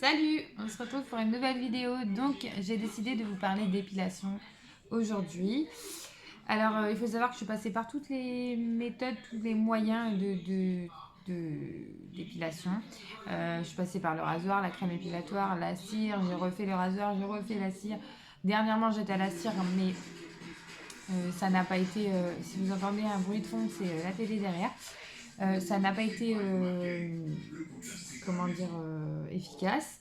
Salut, on se retrouve pour une nouvelle vidéo. Donc j'ai décidé de vous parler d'épilation aujourd'hui. Alors il faut savoir que je suis passée par toutes les méthodes, tous les moyens d'épilation. Je suis passée par le rasoir, la crème épilatoire, la cire, j'ai refait le rasoir, j'ai refait la cire. Dernièrement j'étais à la cire mais ça n'a pas été, si vous entendez un bruit de fond, c'est la télé derrière. Ça n'a pas été, comment dire, efficace.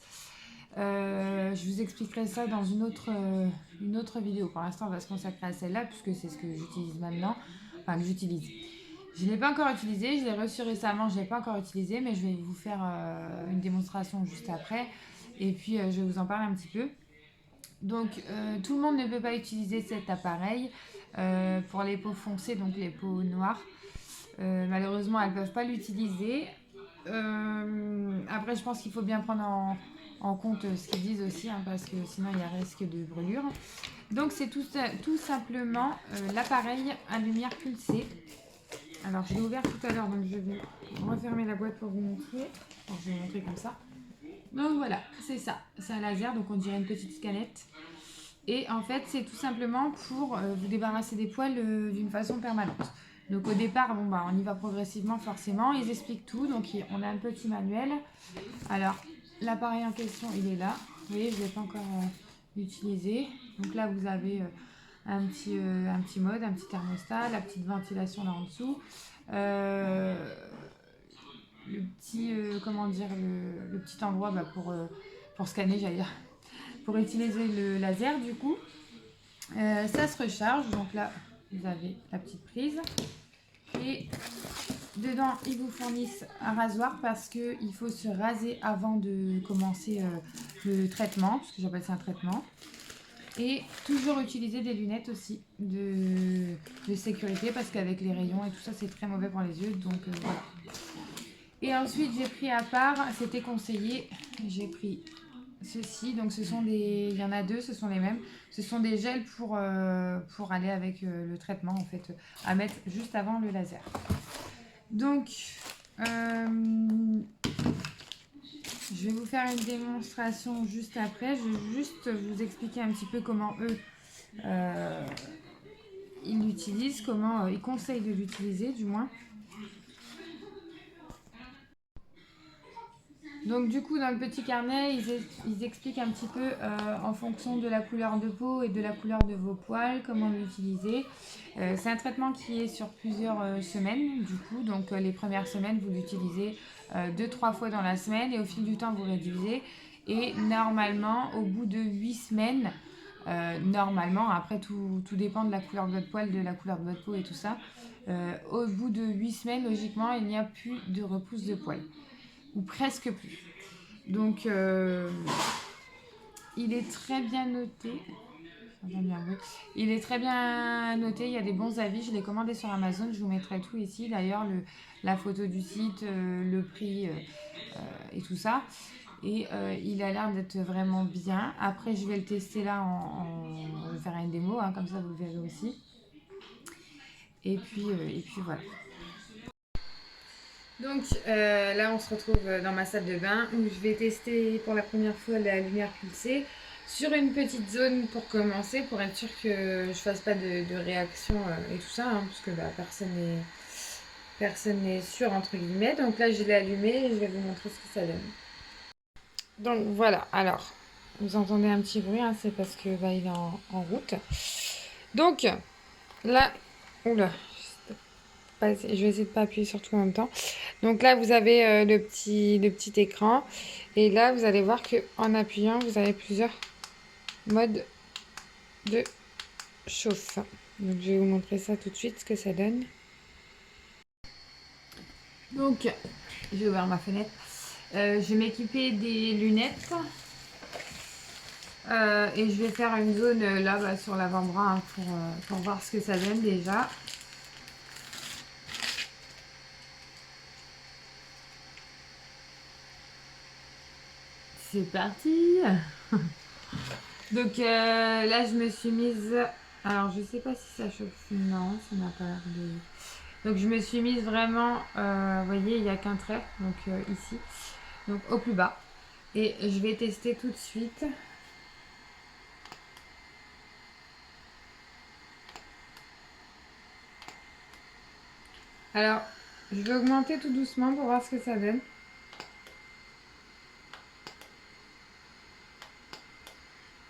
Je vous expliquerai ça dans une autre vidéo. Pour l'instant, on va se consacrer à celle-là puisque c'est ce que j'utilise maintenant. Enfin, que j'utilise. Je ne l'ai pas encore utilisé, je l'ai reçu récemment, je ne l'ai pas encore utilisé, mais je vais vous faire une démonstration juste après. Et puis, je vais vous en parler un petit peu. Donc, tout le monde ne peut pas utiliser cet appareil pour les peaux foncées, donc les peaux noires. Malheureusement, elles ne peuvent pas l'utiliser. Après, je pense qu'il faut bien prendre en compte ce qu'ils disent aussi, hein, parce que sinon il y a risque de brûlure. Donc, c'est tout simplement l'appareil à lumière pulsée. Alors, je l'ai ouvert tout à l'heure, donc je vais refermer la boîte pour vous montrer. Alors, je vais vous montrer comme ça. Donc voilà, c'est ça. C'est un laser, donc on dirait une petite scanette. Et en fait, c'est tout simplement pour vous débarrasser des poils d'une façon permanente. Donc au départ, bon, bah, on y va progressivement forcément. Ils expliquent tout. Donc on a un petit manuel. Alors, l'appareil en question, il est là. Vous voyez, je ne l'ai pas encore utilisé. Donc là, vous avez un petit mode, un petit thermostat, la petite ventilation là en dessous. Le petit, comment dire, le petit endroit bah, pour scanner, j'allais dire, pour utiliser le laser du coup. Ça se recharge, donc là vous avez la petite prise et dedans ils vous fournissent un rasoir parce qu'il faut se raser avant de commencer le traitement, parce que j'appelle ça un traitement, et toujours utiliser des lunettes aussi de sécurité parce qu'avec les rayons et tout ça c'est très mauvais pour les yeux, donc voilà. Et ensuite j'ai pris à part, c'était conseillé, j'ai pris ceci, donc ce sont il y en a deux, ce sont les mêmes. Ce sont des gels pour aller avec le traitement en fait, à mettre juste avant le laser. Donc, je vais vous faire une démonstration juste après. Je vais juste vous expliquer un petit peu comment eux, ils l'utilisent, comment ils conseillent de l'utiliser du moins. Donc du coup, dans le petit carnet, ils expliquent un petit peu en fonction de la couleur de peau et de la couleur de vos poils, comment l'utiliser. C'est un traitement qui est sur plusieurs semaines, du coup. Donc les premières semaines, vous l'utilisez 2-3 fois dans la semaine et au fil du temps, vous réduisez. Et normalement, au bout de 8 semaines, normalement, après tout dépend de la couleur de votre poil, de la couleur de votre peau et tout ça, au bout de 8 semaines, logiquement, il n'y a plus de repousse de poils ou presque plus. Donc, il est très bien noté. Il est très bien noté, il y a des bons avis. Je l'ai commandé sur Amazon, je vous mettrai tout ici. D'ailleurs, la photo du site, le prix et tout ça. Et il a l'air d'être vraiment bien. Après, je vais le tester là, je vais faire une démo, hein, comme ça vous le verrez aussi. Et puis voilà. Donc là, on se retrouve dans ma salle de bain où je vais tester pour la première fois la lumière pulsée sur une petite zone pour commencer, pour être sûr que je fasse pas de réaction et tout ça, hein, parce que bah, personne n'est sûr entre guillemets. Donc là, je l'ai allumé et je vais vous montrer ce que ça donne. Donc voilà, alors vous entendez un petit bruit, hein, c'est parce que bah, il est en route. Donc là, oula, je vais essayer de pas appuyer sur tout en même temps. Donc là, vous avez le petit écran. Et là, vous allez voir qu'en appuyant, vous avez plusieurs modes de chauffe. Donc je vais vous montrer ça tout de suite, ce que ça donne. Donc, je vais ouvrir ma fenêtre. Je vais m'équiper des lunettes. Et je vais faire une zone là bah, sur l'avant-bras hein, pour voir ce que ça donne déjà. C'est parti. Donc là, je me suis mise... Alors, je sais pas si ça chauffe. Non, ça n'a pas l'air de... Donc, je me suis mise vraiment... vous voyez, il n'y a qu'un trait. Donc, ici. Donc, au plus bas. Et je vais tester tout de suite. Alors, je vais augmenter tout doucement pour voir ce que ça donne.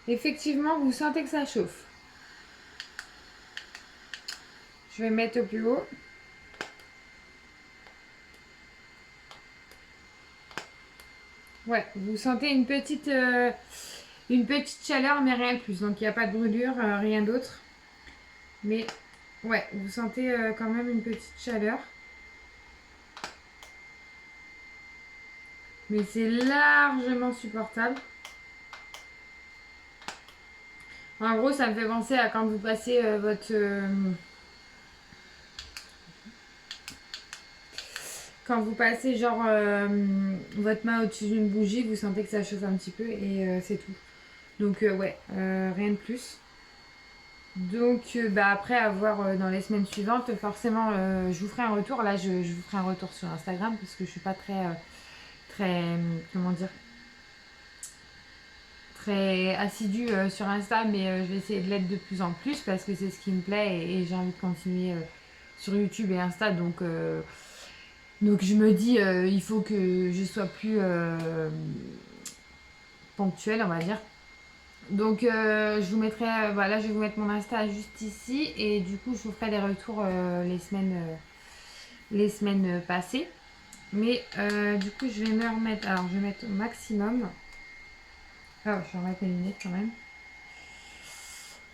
Effectivement, vous sentez que ça chauffe. Je vais mettre au plus haut. Ouais, vous sentez une petite chaleur, mais rien de plus. Donc, il n'y a pas de brûlure, rien d'autre. Mais, ouais, vous sentez quand même une petite chaleur. Mais c'est largement supportable. En gros, ça me fait penser à quand vous passez quand vous passez genre votre main au-dessus d'une bougie, vous sentez que ça chauffe un petit peu et c'est tout. Donc ouais, rien de plus. Donc bah, après avoir dans les semaines suivantes, forcément je vous ferai un retour. Là je vous ferai un retour sur Instagram parce que je suis pas très comment dire, très assidue sur Insta, mais je vais essayer de l'être de plus en plus parce que c'est ce qui me plaît et j'ai envie de continuer sur YouTube et Insta. Donc je me dis, il faut que je sois plus ponctuelle, on va dire. Donc je vous mettrai, voilà, je vais vous mettre mon Insta juste ici et du coup je vous ferai des retours les semaines passées. Mais du coup je vais me remettre, alors je vais mettre au maximum. Ah, je vais remettre mes lunettes quand même.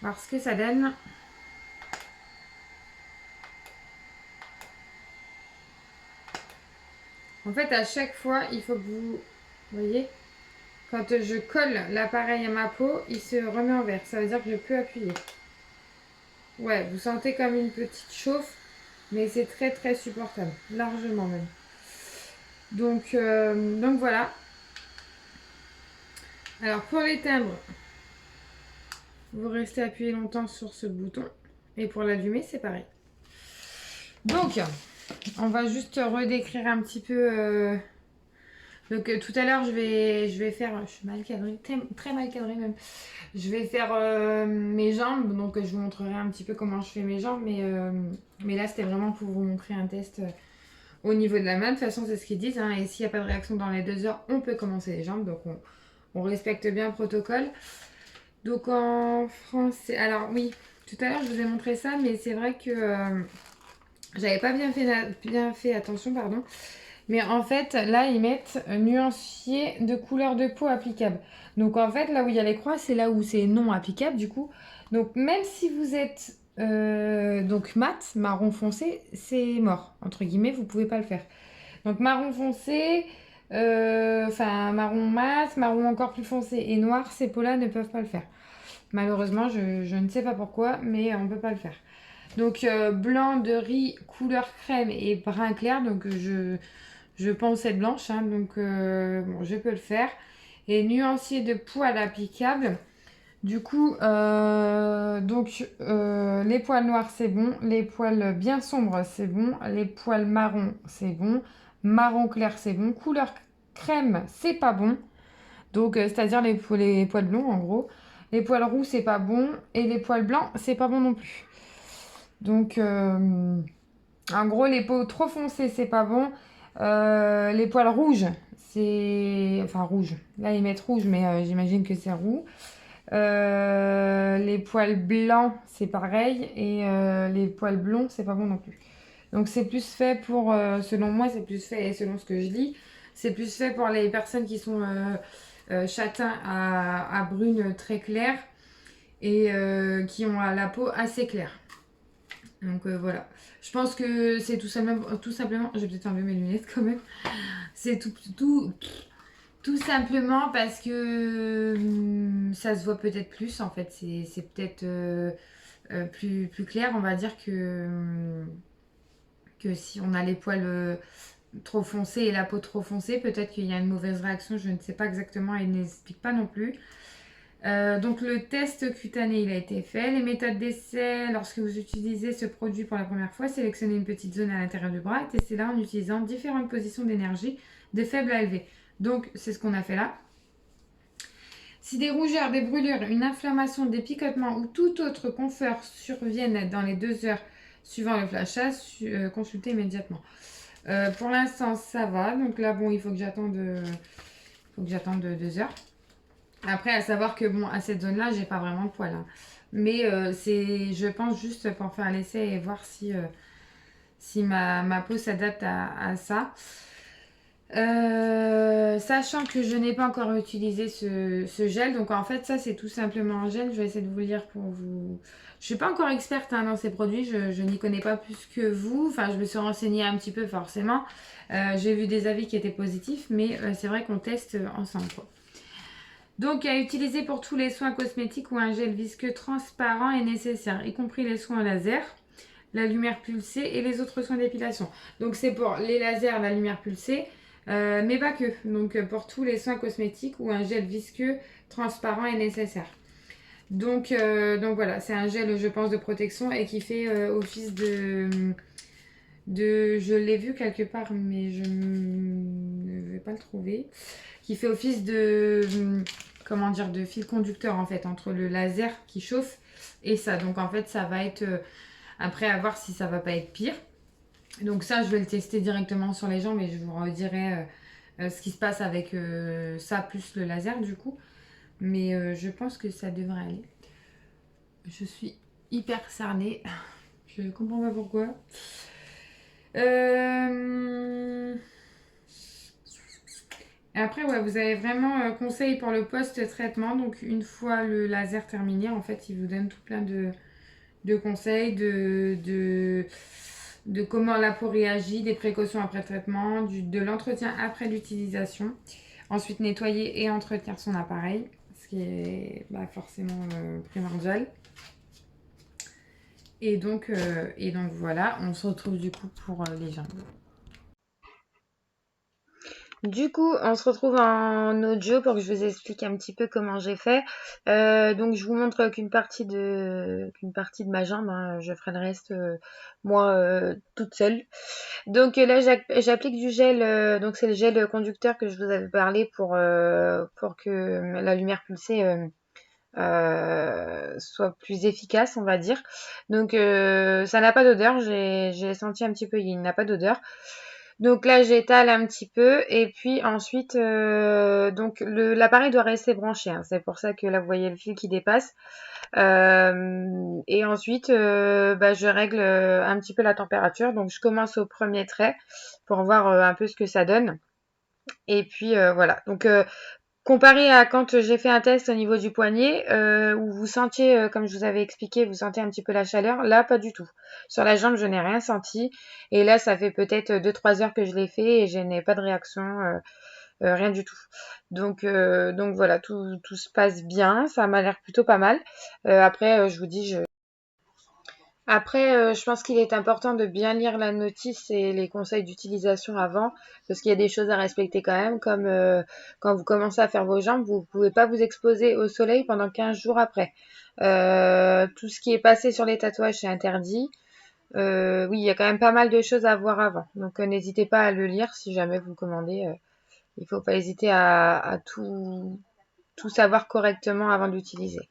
Voir ce que ça donne. En fait, à chaque fois, il faut que vous voyez, quand je colle l'appareil à ma peau, il se remet en vert. Ça veut dire que je peux appuyer. Ouais, vous sentez comme une petite chauffe, mais c'est très très supportable, largement même. Donc voilà. Alors pour l'éteindre, vous restez appuyé longtemps sur ce bouton. Et pour l'allumer, c'est pareil. Donc, on va juste redécrire un petit peu. Donc tout à l'heure, je vais faire, je suis mal cadrée, très mal cadrée même. Je vais faire mes jambes, donc je vous montrerai un petit peu comment je fais mes jambes, mais là c'était vraiment pour vous montrer un test au niveau de la main. De toute façon, c'est ce qu'ils disent, hein, et s'il n'y a pas de réaction dans les 2 heures, on peut commencer les jambes, donc on respecte bien le protocole. Donc en français, alors oui, tout à l'heure je vous ai montré ça, mais c'est vrai que j'avais pas bien fait attention, pardon. Mais en fait, là, ils mettent nuancier de couleur de peau applicable. Donc en fait, là où il y a les croix, c'est là où c'est non applicable du coup. Donc même si vous êtes donc mat, marron foncé, c'est mort. Entre guillemets, vous pouvez pas le faire. Donc marron foncé, enfin marron mat, marron encore plus foncé et noir, ces peaux-là ne peuvent pas le faire. Malheureusement, je ne sais pas pourquoi, mais on ne peut pas le faire. Donc blanc de riz, couleur crème et brun clair. Donc je pense être blanche, hein, donc bon, je peux le faire. Et nuancier de poils applicable. Du coup, les poils noirs, c'est bon. Les poils bien sombres, c'est bon. Les poils marron, c'est bon. Marron clair, c'est bon. Couleur crème, c'est pas bon. Donc, c'est-à-dire les poils blonds, en gros. Les poils roux, c'est pas bon. Et les poils blancs, c'est pas bon non plus. Donc, en gros, les peaux trop foncées, c'est pas bon. Les poils rouges, c'est... Enfin, rouge. Là, ils mettent rouge, mais j'imagine que c'est roux. Les poils blancs, c'est pareil. Et les poils blonds, c'est pas bon non plus. Donc, c'est plus fait pour... selon moi, c'est plus fait, et selon ce que je lis, c'est plus fait pour les personnes qui sont châtains à brune très claire et qui ont la peau assez claire. Donc voilà. Je pense que c'est tout simplement, je vais peut-être enlever mes lunettes quand même. C'est tout simplement parce que ça se voit peut-être plus en fait. C'est peut-être plus clair. On va dire que si on a les poils trop foncés et la peau trop foncée, peut-être qu'il y a une mauvaise réaction. Je ne sais pas exactement et il n'explique pas non plus. Donc le test cutané il a été fait. Les méthodes d'essai, lorsque vous utilisez ce produit pour la première fois, sélectionnez une petite zone à l'intérieur du bras et testez-la en utilisant différentes positions d'énergie de faible à élevé. Donc c'est ce qu'on a fait là. Si des rougeurs, des brûlures, une inflammation, des picotements ou tout autre confort surviennent dans les 2 heures suivant le flashage, consultez immédiatement. Pour l'instant, ça va. Donc là, bon, il faut que j'attende 2 heures. Après, à savoir que bon, à cette zone-là, j'ai pas vraiment de poils, hein. Mais c'est, je pense, juste pour faire l'essai et voir si ma peau s'adapte à ça. Sachant que je n'ai pas encore utilisé ce gel, donc en fait ça c'est tout simplement un gel. Je vais essayer de vous le lire pour vous. Je suis pas encore experte, hein, dans ces produits, je n'y connais pas plus que vous. Enfin, je me suis renseignée un petit peu forcément. J'ai vu des avis qui étaient positifs, mais c'est vrai qu'on teste ensemble, quoi. Donc à utiliser pour tous les soins cosmétiques où un gel visqueux transparent est nécessaire, y compris les soins laser, la lumière pulsée et les autres soins d'épilation. Donc c'est pour les lasers, la lumière pulsée, mais pas que. Donc pour tous les soins cosmétiques où un gel visqueux transparent est nécessaire. Donc voilà, c'est un gel, je pense, de protection et qui fait office je l'ai vu quelque part, mais je ne vais pas le trouver. Qui fait office comment dire, de fil conducteur en fait entre le laser qui chauffe et ça. Donc en fait, ça va être après à voir si ça va pas être pire. Donc ça, je vais le tester directement sur les gens, mais je vous redirai ce qui se passe avec ça plus le laser du coup. Mais je pense que ça devrait aller. Je suis hyper cernée. Je ne comprends pas pourquoi. Après, ouais, vous avez vraiment conseil pour le post-traitement. Donc, une fois le laser terminé, en fait, il vous donne tout plein de conseils, de comment la peau réagit, des précautions après traitement, de l'entretien après l'utilisation. Ensuite, nettoyer et entretenir son appareil, ce qui est forcément primordial. Et donc voilà, on se retrouve du coup pour les jambes. Du coup, on se retrouve en audio pour que je vous explique un petit peu comment j'ai fait. Donc, je vous montre qu'une partie de ma jambe, hein. Je ferai le reste moi toute seule. Donc là, j'applique du gel. Donc c'est le gel conducteur que je vous avais parlé pour que la lumière pulsée soit plus efficace, on va dire. Donc ça n'a pas d'odeur. J'ai senti un petit peu, il n'a pas d'odeur. Donc là, j'étale un petit peu et puis ensuite, donc l'appareil doit rester branché, hein. C'est pour ça que là, vous voyez le fil qui dépasse. Et ensuite, je règle un petit peu la température. Donc je commence au premier trait pour voir un peu ce que ça donne. Et puis voilà. Donc comparé à quand j'ai fait un test au niveau du poignet, où vous sentiez, comme je vous avais expliqué, vous sentez un petit peu la chaleur, là pas du tout. Sur la jambe, je n'ai rien senti. Et là, ça fait peut-être 2-3 heures que je l'ai fait et je n'ai pas de réaction, rien du tout. Donc voilà, tout se passe bien, ça m'a l'air plutôt pas mal. Après, je vous dis, je pense qu'il est important de bien lire la notice et les conseils d'utilisation avant, parce qu'il y a des choses à respecter quand même, comme quand vous commencez à faire vos jambes, vous ne pouvez pas vous exposer au soleil pendant 15 jours après. Tout ce qui est passé sur les tatouages, c'est interdit. Oui, il y a quand même pas mal de choses à voir avant. Donc n'hésitez pas à le lire si jamais vous commandez. Il ne faut pas hésiter à tout savoir correctement avant d'utiliser.